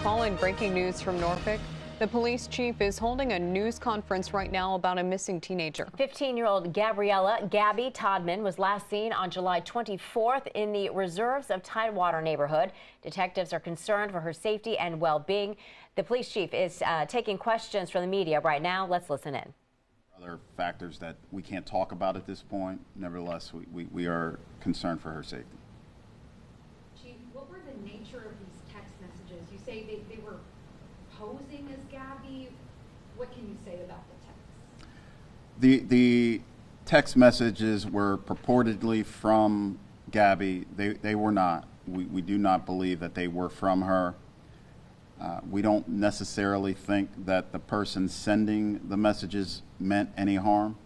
Following breaking news from Norfolk, the police chief is holding a news conference right now about a missing teenager. 15-year-old Gabriella Todman was last seen on July 24th in the reserves of Tidewater neighborhood. Detectives are concerned for her safety and well-being. The police chief is taking questions from the media right now. Let's listen in. Other factors that we can't talk about at this point. Nevertheless, we are concerned for her safety. Chief, what were the nature of these text messages? You say they were posing as Gabby. What can you say about the texts? The text messages were purportedly from Gabby. They were not. We do not believe that they were from her. We don't necessarily think that the person sending the messages meant any harm.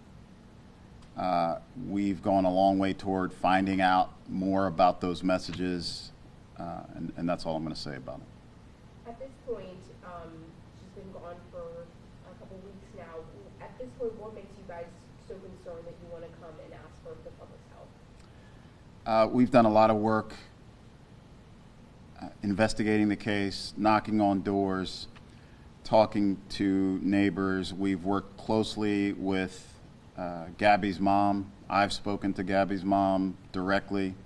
We've gone a long way toward finding out more about those messages, and that's all I'm going to say about it. At this point, she's been gone for a couple weeks now. At this point, what makes you guys so concerned that you want to come and ask for the public's help? We've done a lot of work investigating the case, knocking on doors, talking to neighbors. We've worked closely with Gabby's mom. I've spoken to Gabby's mom directly.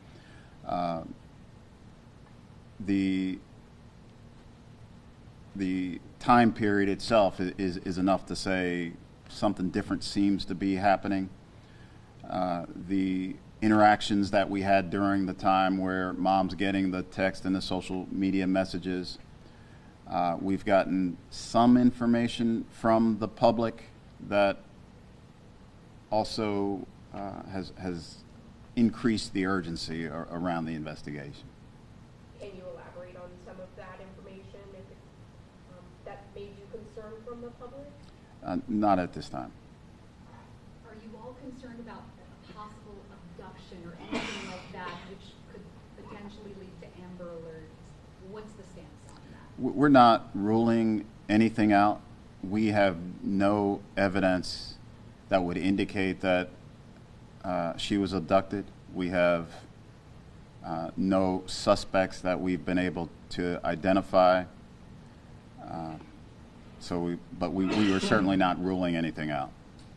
The time period itself is enough to say something different seems to be happening. The interactions that we had during the time where mom's getting the text and the social media messages, we've gotten some information from the public that also has increased the urgency around the investigation. Can you elaborate on some of that information that made you concerned from the public? Not at this time. Are you all concerned about a possible abduction or anything like that, which could potentially lead to Amber Alerts? What's the stance on that? We're not ruling anything out. We have no evidence that would indicate that she was abducted. We have no suspects that we've been able to identify. But we were certainly not ruling anything out.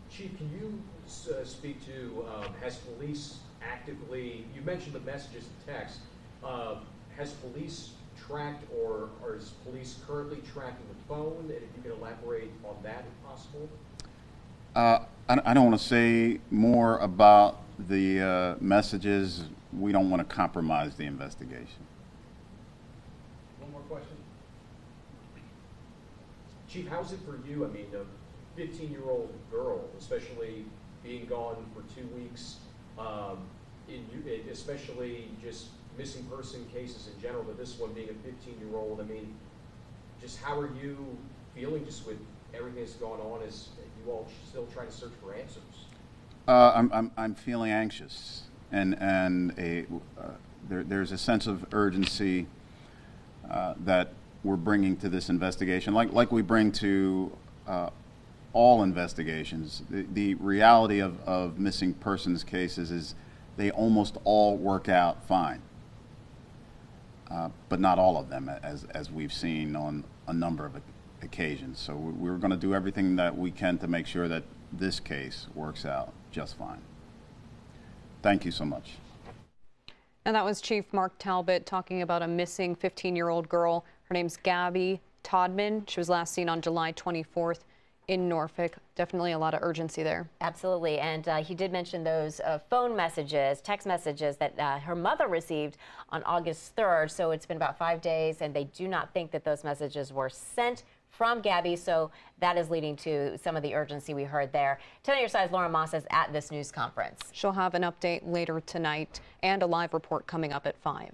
Chief, can you speak to, has police actively, you mentioned the messages and text, has police tracked or is police currently tracking the phone? And if you can elaborate on that if possible. I don't want to say more about the messages. We don't want to compromise the investigation. One more question. Chief, how's it for you? I mean, a 15-year-old girl, especially being gone for 2 weeks, especially just missing person cases in general, but this one being a 15-year-old, I mean, just how are you feeling just with everything that's going on as you all still trying to search for answers? I'm feeling anxious, and there's a sense of urgency that we're bringing to this investigation, like we bring to all investigations. The reality of missing persons cases is they almost all work out fine, but not all of them, as we've seen on a number of occasions. So we're going to do everything that we can to make sure that this case works out just fine. Thank you so much. And that was Chief Mark Talbot talking about a missing 15-year-old girl. Her name's Gabby Todman. She was last seen on July 24th in Norfolk. Definitely a lot of urgency there. Absolutely. And he did mention those phone messages, text messages that her mother received on August 3rd. So it's been about 5 days, and they do not think that those messages were sent from Gabby. So that is leading to some of the urgency we heard there. 10 on your side's Laura Moss is at this news conference. She'll have an update later tonight and a live report coming up at 5.